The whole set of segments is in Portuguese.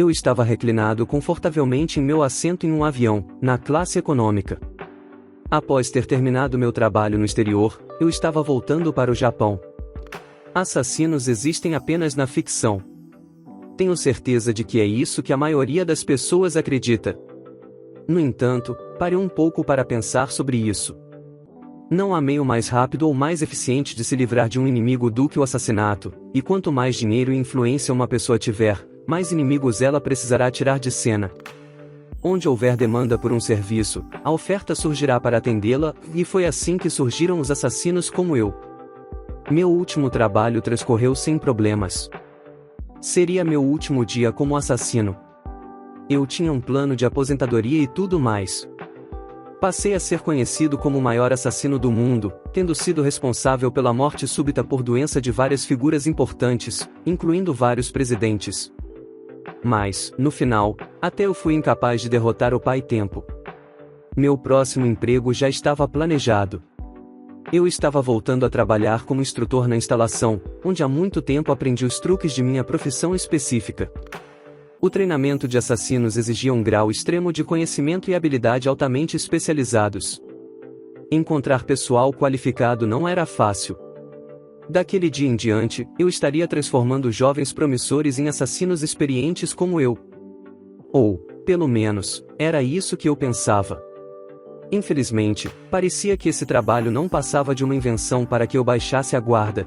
Eu estava reclinado confortavelmente em meu assento em um avião, na classe econômica. Após ter terminado meu trabalho no exterior, eu estava voltando para o Japão. Assassinos existem apenas na ficção. Tenho certeza de que é isso que a maioria das pessoas acredita. No entanto, pare um pouco para pensar sobre isso. Não há meio mais rápido ou mais eficiente de se livrar de um inimigo do que o assassinato, e quanto mais dinheiro e influência uma pessoa tiver, mais inimigos ela precisará tirar de cena. Onde houver demanda por um serviço, a oferta surgirá para atendê-la, e foi assim que surgiram os assassinos como eu. Meu último trabalho transcorreu sem problemas. Seria meu último dia como assassino. Eu tinha um plano de aposentadoria e tudo mais. Passei a ser conhecido como o maior assassino do mundo, tendo sido responsável pela morte súbita por doença de várias figuras importantes, incluindo vários presidentes. Mas, no final, até eu fui incapaz de derrotar o Pai Tempo. Meu próximo emprego já estava planejado. Eu estava voltando a trabalhar como instrutor na instalação, onde há muito tempo aprendi os truques de minha profissão específica. O treinamento de assassinos exigia um grau extremo de conhecimento e habilidade altamente especializados. Encontrar pessoal qualificado não era fácil. Daquele dia em diante, eu estaria transformando jovens promissores em assassinos experientes como eu. Ou, pelo menos, era isso que eu pensava. Infelizmente, parecia que esse trabalho não passava de uma invenção para que eu baixasse a guarda.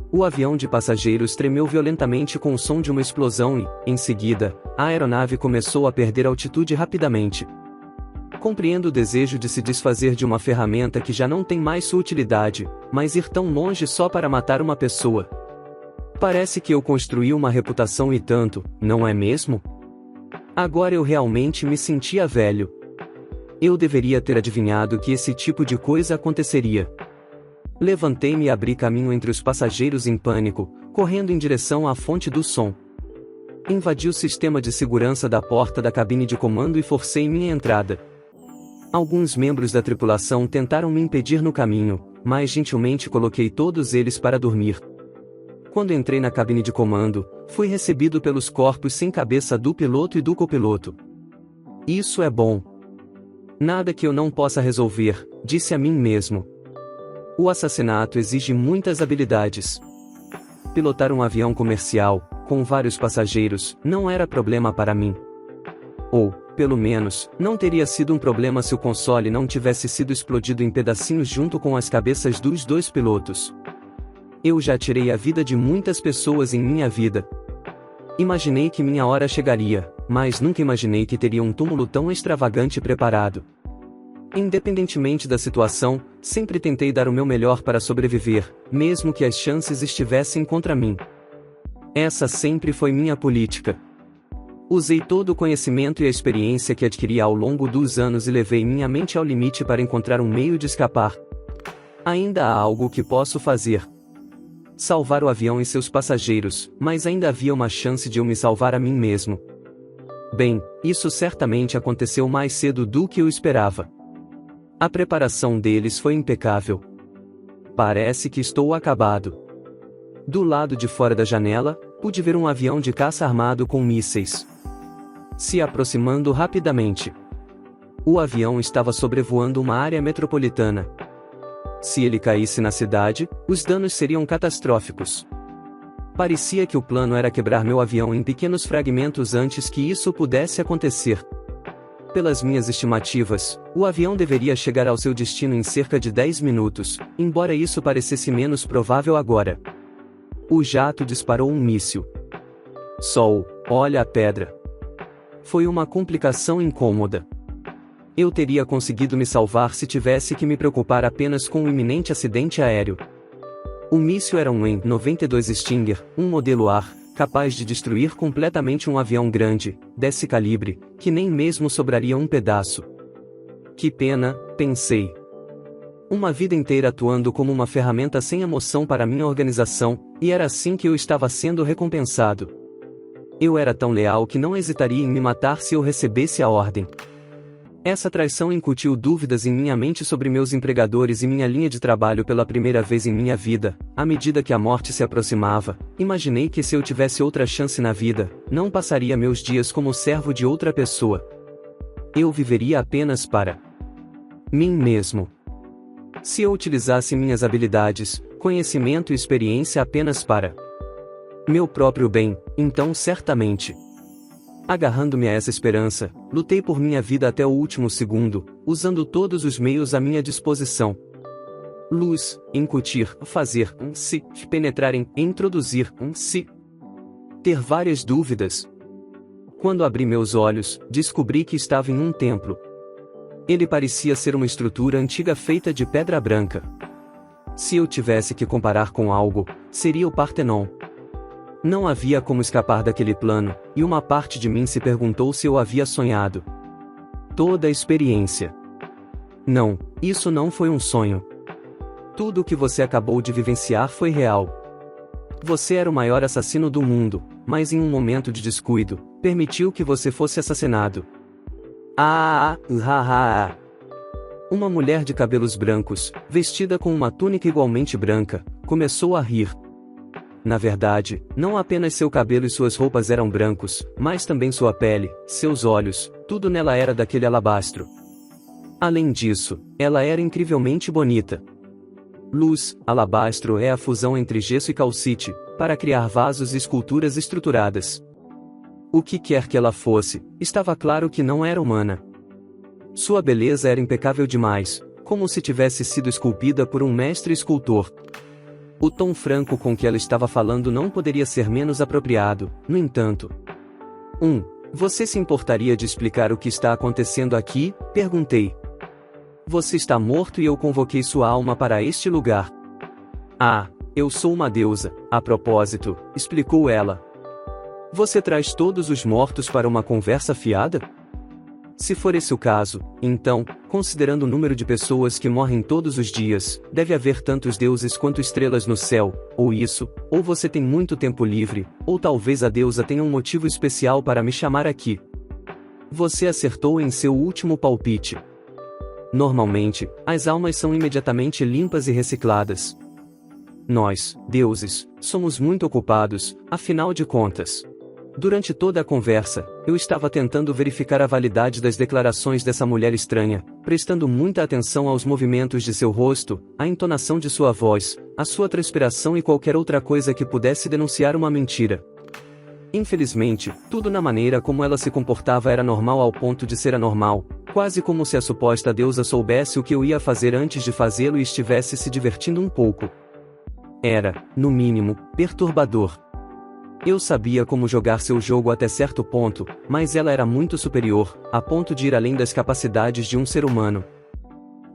O avião de passageiros tremeu violentamente com o som de uma explosão e, em seguida, a aeronave começou a perder altitude rapidamente. Compreendo o desejo de se desfazer de uma ferramenta que já não tem mais sua utilidade, mas ir tão longe só para matar uma pessoa. Parece que eu construí uma reputação e tanto, não é mesmo? Agora eu realmente me sentia velho. Eu deveria ter adivinhado que esse tipo de coisa aconteceria. Levantei-me e abri caminho entre os passageiros em pânico, correndo em direção à fonte do som. Invadi o sistema de segurança da porta da cabine de comando e forcei minha entrada. Alguns membros da tripulação tentaram me impedir no caminho, mas gentilmente coloquei todos eles para dormir. Quando entrei na cabine de comando, fui recebido pelos corpos sem cabeça do piloto e do copiloto. Isso é bom. Nada que eu não possa resolver, disse a mim mesmo. O assassinato exige muitas habilidades. Pilotar um avião comercial, com vários passageiros, não era problema para mim. Ou, pelo menos, não teria sido um problema se o console não tivesse sido explodido em pedacinhos junto com as cabeças dos dois pilotos. Eu já tirei a vida de muitas pessoas em minha vida. Imaginei que minha hora chegaria, mas nunca imaginei que teria um túmulo tão extravagante preparado. Independentemente da situação, sempre tentei dar o meu melhor para sobreviver, mesmo que as chances estivessem contra mim. Essa sempre foi minha política. Usei todo o conhecimento e a experiência que adquiri ao longo dos anos e levei minha mente ao limite para encontrar um meio de escapar. Ainda há algo que posso fazer. Salvar o avião e seus passageiros, mas ainda havia uma chance de eu me salvar a mim mesmo. Bem, isso certamente aconteceu mais cedo do que eu esperava. A preparação deles foi impecável. Parece que estou acabado. Do lado de fora da janela, pude ver um avião de caça armado com mísseis se aproximando rapidamente. O avião estava sobrevoando uma área metropolitana. Se ele caísse na cidade, os danos seriam catastróficos. Parecia que o plano era quebrar meu avião em pequenos fragmentos antes que isso pudesse acontecer. Pelas minhas estimativas, o avião deveria chegar ao seu destino em cerca de 10 minutos, embora isso parecesse menos provável agora. O jato disparou um míssil. Sol, olha a pedra. Foi uma complicação incômoda. Eu teria conseguido me salvar se tivesse que me preocupar apenas com um iminente acidente aéreo. O míssil era um EN-92 Stinger, um modelo A, capaz de destruir completamente um avião grande, desse calibre, que nem mesmo sobraria um pedaço. Que pena, pensei. Uma vida inteira atuando como uma ferramenta sem emoção para minha organização, e era assim que eu estava sendo recompensado. Eu era tão leal que não hesitaria em me matar se eu recebesse a ordem. Essa traição incutiu dúvidas em minha mente sobre meus empregadores e minha linha de trabalho pela primeira vez em minha vida. À medida que a morte se aproximava, imaginei que se eu tivesse outra chance na vida, não passaria meus dias como servo de outra pessoa. Eu viveria apenas para mim mesmo. Se eu utilizasse minhas habilidades, conhecimento e experiência apenas para meu próprio bem, então certamente. Agarrando-me a essa esperança, lutei por minha vida até o último segundo, usando todos os meios à minha disposição. Luz, incutir, fazer, se, penetrar em, introduzir, se. Ter várias dúvidas. Quando abri meus olhos, descobri que estava em um templo. Ele parecia ser uma estrutura antiga feita de pedra branca. Se eu tivesse que comparar com algo, seria o Partenon. Não havia como escapar daquele plano, e uma parte de mim se perguntou se eu havia sonhado. Toda a experiência. Não, isso não foi um sonho. Tudo o que você acabou de vivenciar foi real. Você era o maior assassino do mundo, mas em um momento de descuido, permitiu que você fosse assassinado. Uma mulher de cabelos brancos, vestida com uma túnica igualmente branca, começou a rir. Na verdade, não apenas seu cabelo e suas roupas eram brancos, mas também sua pele, seus olhos, tudo nela era daquele alabastro. Além disso, ela era incrivelmente bonita. Luz, alabastro é a fusão entre gesso e calcite, para criar vasos e esculturas estruturadas. O que quer que ela fosse, estava claro que não era humana. Sua beleza era impecável demais, como se tivesse sido esculpida por um mestre escultor. O tom franco com que ela estava falando não poderia ser menos apropriado, no entanto. Você se importaria de explicar o que está acontecendo aqui? Perguntei. Você está morto e eu convoquei sua alma para este lugar. Eu sou uma deusa, a propósito, explicou ela. Você traz todos os mortos para uma conversa fiada? Se for esse o caso, então, considerando o número de pessoas que morrem todos os dias, deve haver tantos deuses quanto estrelas no céu, ou você tem muito tempo livre, ou talvez a deusa tenha um motivo especial para me chamar aqui. Você acertou em seu último palpite. Normalmente, as almas são imediatamente limpas e recicladas. Nós, deuses, somos muito ocupados, afinal de contas. Durante toda a conversa, eu estava tentando verificar a validade das declarações dessa mulher estranha, prestando muita atenção aos movimentos de seu rosto, à entonação de sua voz, à sua transpiração e qualquer outra coisa que pudesse denunciar uma mentira. Infelizmente, tudo na maneira como ela se comportava era normal ao ponto de ser anormal, quase como se a suposta deusa soubesse o que eu ia fazer antes de fazê-lo e estivesse se divertindo um pouco. Era, no mínimo, perturbador. Eu sabia como jogar seu jogo até certo ponto, mas ela era muito superior, a ponto de ir além das capacidades de um ser humano.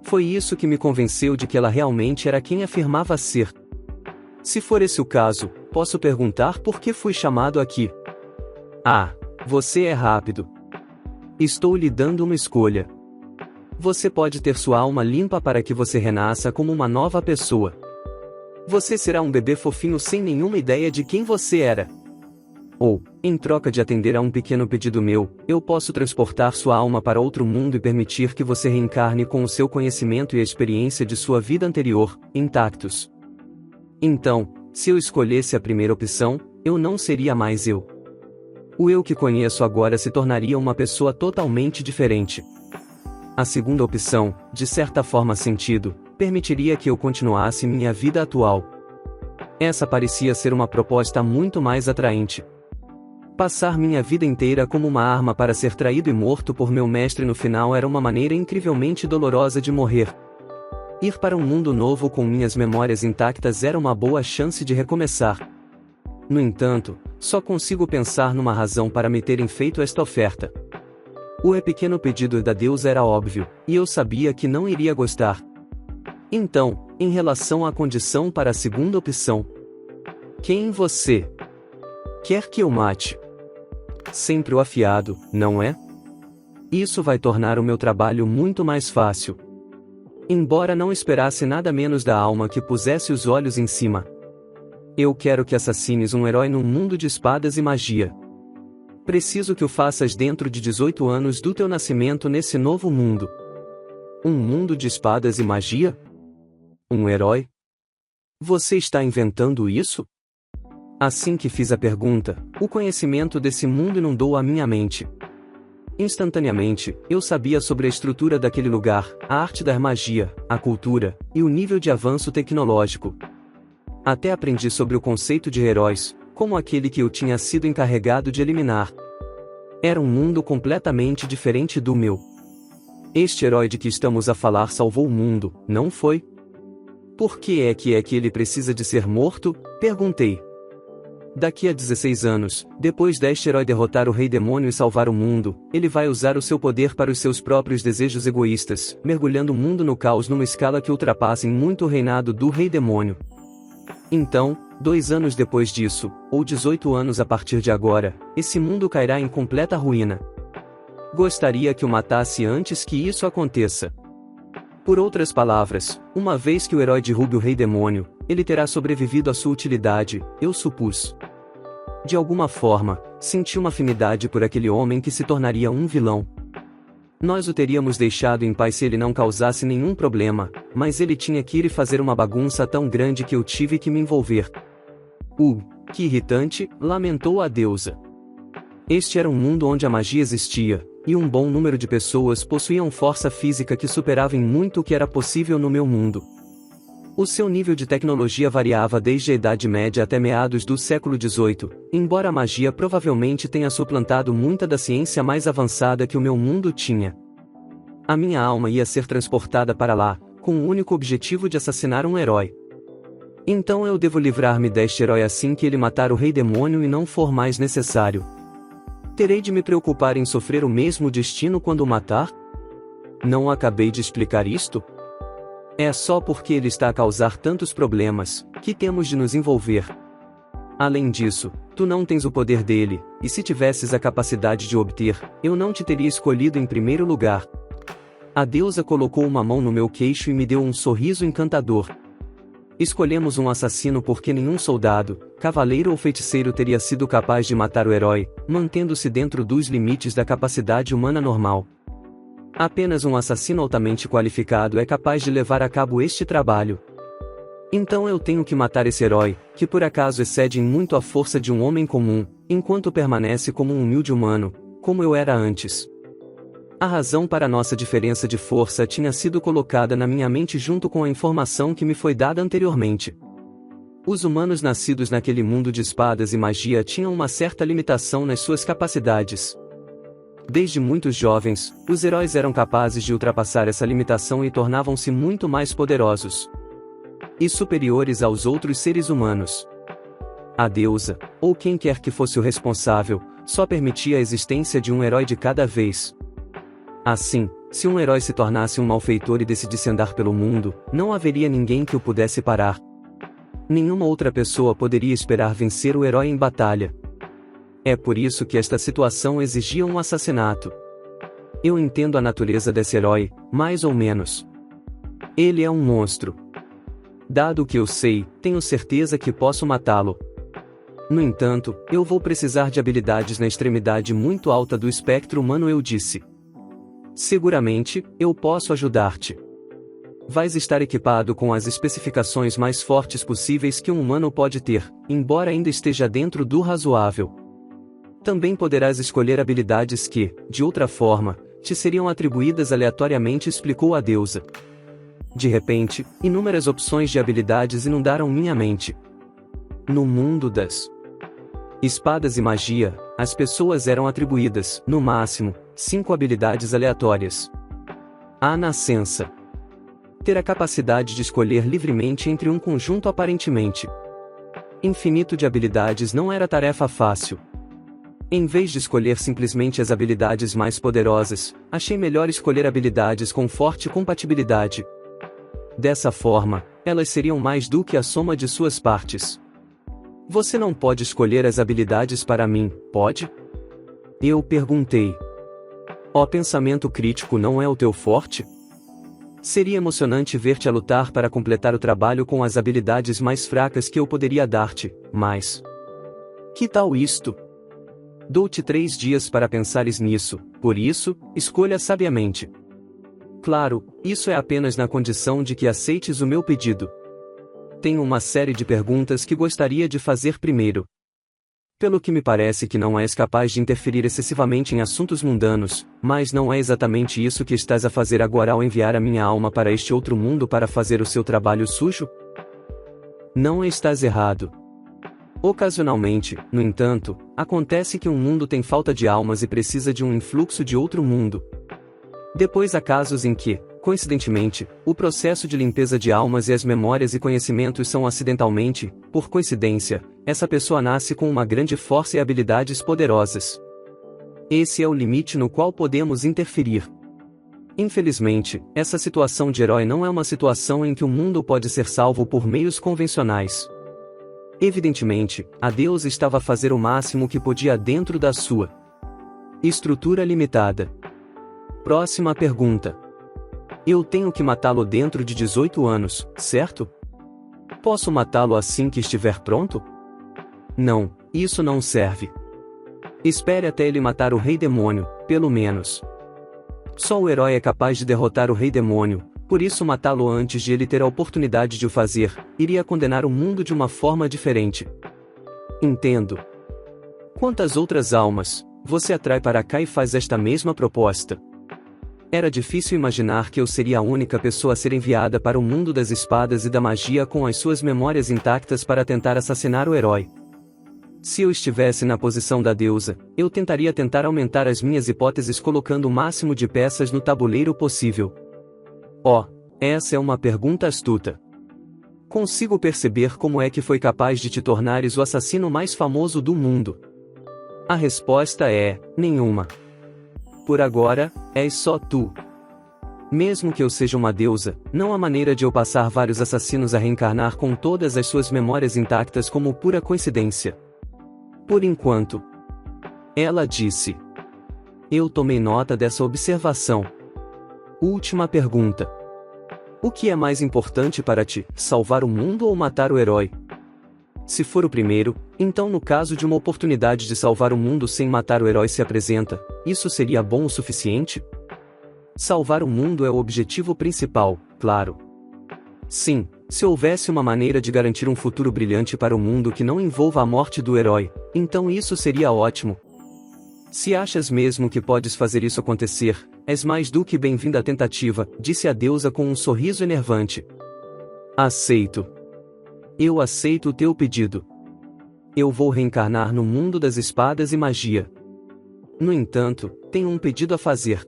Foi isso que me convenceu de que ela realmente era quem afirmava ser. Se for esse o caso, posso perguntar por que fui chamado aqui? Você é rápido. Estou lhe dando uma escolha. Você pode ter sua alma limpa para que você renasça como uma nova pessoa. Você será um bebê fofinho sem nenhuma ideia de quem você era. Ou, em troca de atender a um pequeno pedido meu, eu posso transportar sua alma para outro mundo e permitir que você reencarne com o seu conhecimento e a experiência de sua vida anterior, intactos. Então, se eu escolhesse a primeira opção, eu não seria mais eu. O eu que conheço agora se tornaria uma pessoa totalmente diferente. A segunda opção, de certa forma sentido, permitiria que eu continuasse minha vida atual. Essa parecia ser uma proposta muito mais atraente. Passar minha vida inteira como uma arma para ser traído e morto por meu mestre no final era uma maneira incrivelmente dolorosa de morrer. Ir para um mundo novo com minhas memórias intactas era uma boa chance de recomeçar. No entanto, só consigo pensar numa razão para me terem feito esta oferta. O pequeno pedido da deusa era óbvio, e eu sabia que não iria gostar. Então, em relação à condição para a segunda opção. Quem você quer que eu mate? Sempre o afiado, não é? Isso vai tornar o meu trabalho muito mais fácil. Embora não esperasse nada menos da alma que pusesse os olhos em cima. Eu quero que assassines um herói num mundo de espadas e magia. Preciso que o faças dentro de 18 anos do teu nascimento nesse novo mundo. Um mundo de espadas e magia? Um herói? Você está inventando isso? Assim que fiz a pergunta, o conhecimento desse mundo inundou a minha mente. Instantaneamente, eu sabia sobre a estrutura daquele lugar, a arte da magia, a cultura, e o nível de avanço tecnológico. Até aprendi sobre o conceito de heróis, como aquele que eu tinha sido encarregado de eliminar. Era um mundo completamente diferente do meu. Este herói de que estamos a falar salvou o mundo, não foi? Por que é que ele precisa de ser morto? Perguntei. Daqui a 16 anos, depois deste herói derrotar o rei demônio e salvar o mundo, ele vai usar o seu poder para os seus próprios desejos egoístas, mergulhando o mundo no caos numa escala que ultrapassa em muito o reinado do rei demônio. Então, 2 anos depois disso, ou 18 anos a partir de agora, esse mundo cairá em completa ruína. Gostaria que o matasse antes que isso aconteça. Por outras palavras, uma vez que o herói derrube o rei demônio, ele terá sobrevivido à sua utilidade, eu supus. De alguma forma, senti uma afinidade por aquele homem que se tornaria um vilão. Nós o teríamos deixado em paz se ele não causasse nenhum problema, mas ele tinha que ir e fazer uma bagunça tão grande que eu tive que me envolver. Que irritante, lamentou a deusa. Este era um mundo onde a magia existia, e um bom número de pessoas possuíam força física que superava em muito o que era possível no meu mundo. O seu nível de tecnologia variava desde a Idade Média até meados do século XVIII, embora a magia provavelmente tenha suplantado muita da ciência mais avançada que o meu mundo tinha. A minha alma ia ser transportada para lá, com o único objetivo de assassinar um herói. Então eu devo livrar-me deste herói assim que ele matar o rei demônio e não for mais necessário. Terei de me preocupar em sofrer o mesmo destino quando o matar? Não acabei de explicar isto? É só porque ele está a causar tantos problemas, que temos de nos envolver. Além disso, tu não tens o poder dele, e se tivesses a capacidade de obter, eu não te teria escolhido em primeiro lugar. A deusa colocou uma mão no meu queixo e me deu um sorriso encantador. Escolhemos um assassino porque nenhum soldado, cavaleiro ou feiticeiro teria sido capaz de matar o herói, mantendo-se dentro dos limites da capacidade humana normal. Apenas um assassino altamente qualificado é capaz de levar a cabo este trabalho. Então eu tenho que matar esse herói, que por acaso excede em muito a força de um homem comum, enquanto permanece como um humilde humano, como eu era antes. A razão para nossa diferença de força tinha sido colocada na minha mente junto com a informação que me foi dada anteriormente. Os humanos nascidos naquele mundo de espadas e magia tinham uma certa limitação nas suas capacidades. Desde muitos jovens, os heróis eram capazes de ultrapassar essa limitação e tornavam-se muito mais poderosos e superiores aos outros seres humanos. A deusa, ou quem quer que fosse o responsável, só permitia a existência de um herói de cada vez. Assim, se um herói se tornasse um malfeitor e decidisse andar pelo mundo, não haveria ninguém que o pudesse parar. Nenhuma outra pessoa poderia esperar vencer o herói em batalha. É por isso que esta situação exigia um assassinato. Eu entendo a natureza desse herói, mais ou menos. Ele é um monstro. Dado o que eu sei, tenho certeza que posso matá-lo. No entanto, eu vou precisar de habilidades na extremidade muito alta do espectro humano, eu disse. Seguramente, eu posso ajudar-te. Vais estar equipado com as especificações mais fortes possíveis que um humano pode ter, embora ainda esteja dentro do razoável. Também poderás escolher habilidades que, de outra forma, te seriam atribuídas aleatoriamente, explicou a deusa. De repente, inúmeras opções de habilidades inundaram minha mente. No mundo das espadas e magia, as pessoas eram atribuídas, no máximo, 5 habilidades aleatórias. A nascença. Ter a capacidade de escolher livremente entre um conjunto aparentemente infinito de habilidades não era tarefa fácil. Em vez de escolher simplesmente as habilidades mais poderosas, achei melhor escolher habilidades com forte compatibilidade. Dessa forma, elas seriam mais do que a soma de suas partes. Você não pode escolher as habilidades para mim, pode? Eu perguntei. O pensamento crítico não é o teu forte? Seria emocionante ver-te a lutar para completar o trabalho com as habilidades mais fracas que eu poderia dar-te, mas... Que tal isto? Dou-te 3 dias para pensares nisso, por isso, escolha sabiamente. Claro, isso é apenas na condição de que aceites o meu pedido. Tenho uma série de perguntas que gostaria de fazer primeiro. Pelo que me parece que não és capaz de interferir excessivamente em assuntos mundanos, mas não é exatamente isso que estás a fazer agora ao enviar a minha alma para este outro mundo para fazer o seu trabalho sujo? Não estás errado. Ocasionalmente, no entanto, acontece que um mundo tem falta de almas e precisa de um influxo de outro mundo. Depois há casos em que, coincidentemente, o processo de limpeza de almas e as memórias e conhecimentos são acidentalmente, por coincidência, essa pessoa nasce com uma grande força e habilidades poderosas. Esse é o limite no qual podemos interferir. Infelizmente, essa situação de herói não é uma situação em que o mundo pode ser salvo por meios convencionais. Evidentemente, a Deus estava a fazer o máximo que podia dentro da sua estrutura limitada. Próxima pergunta. Eu tenho que matá-lo dentro de 18 anos, certo? Posso matá-lo assim que estiver pronto? Não, isso não serve. Espere até ele matar o Rei Demônio, pelo menos. Só o herói é capaz de derrotar o Rei Demônio, por isso matá-lo antes de ele ter a oportunidade de o fazer, iria condenar o mundo de uma forma diferente. Entendo. Quantas outras almas você atrai para cá e faz esta mesma proposta? Era difícil imaginar que eu seria a única pessoa a ser enviada para o mundo das espadas e da magia com as suas memórias intactas para tentar assassinar o herói. Se eu estivesse na posição da deusa, eu tentaria aumentar as minhas hipóteses colocando o máximo de peças no tabuleiro possível. Oh, essa é uma pergunta astuta. Consigo perceber como é que foi capaz de te tornares o assassino mais famoso do mundo. A resposta é: nenhuma. Por agora, és só tu. Mesmo que eu seja uma deusa, não há maneira de eu passar vários assassinos a reencarnar com todas as suas memórias intactas como pura coincidência. Por enquanto. Ela disse. Eu tomei nota dessa observação. Última pergunta. O que é mais importante para ti, salvar o mundo ou matar o herói? Se for o primeiro, então no caso de uma oportunidade de salvar o mundo sem matar o herói se apresenta, isso seria bom o suficiente? Salvar o mundo é o objetivo principal, claro. Sim, se houvesse uma maneira de garantir um futuro brilhante para o mundo que não envolva a morte do herói, então isso seria ótimo. Se achas mesmo que podes fazer isso acontecer, és mais do que bem-vinda à tentativa, disse a deusa com um sorriso enervante. Aceito. Eu aceito o teu pedido. Eu vou reencarnar no mundo das espadas e magia. No entanto, tenho um pedido a fazer.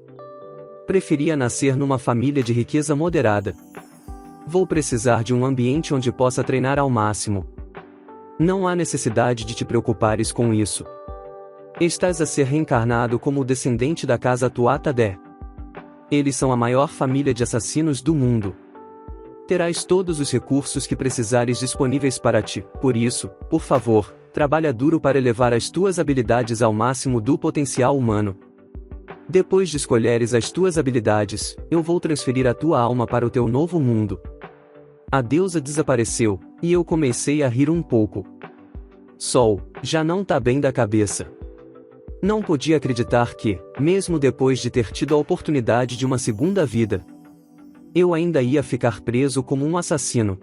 Preferia nascer numa família de riqueza moderada. Vou precisar de um ambiente onde possa treinar ao máximo. Não há necessidade de te preocupares com isso. Estás a ser reencarnado como o descendente da casa Tuatha-Dé. Eles são a maior família de assassinos do mundo. Terás todos os recursos que precisares disponíveis para ti, por isso, por favor, trabalha duro para elevar as tuas habilidades ao máximo do potencial humano. Depois de escolheres as tuas habilidades, eu vou transferir a tua alma para o teu novo mundo. A deusa desapareceu, e eu comecei a rir um pouco. Sol, já não tá bem da cabeça. Não podia acreditar que, mesmo depois de ter tido a oportunidade de uma segunda vida, eu ainda ia ficar preso como um assassino.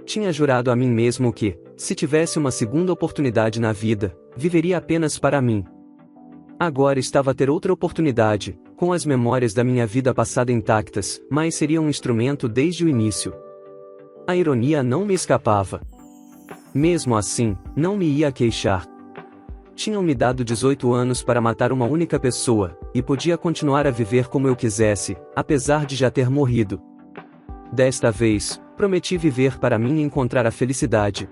Tinha jurado a mim mesmo que, se tivesse uma segunda oportunidade na vida, viveria apenas para mim. Agora estava a ter outra oportunidade, com as memórias da minha vida passada intactas, mas seria um instrumento desde o início. A ironia não me escapava. Mesmo assim, não me ia queixar. Tinham me dado 18 anos para matar uma única pessoa, e podia continuar a viver como eu quisesse, apesar de já ter morrido. Desta vez, prometi viver para mim e encontrar a felicidade.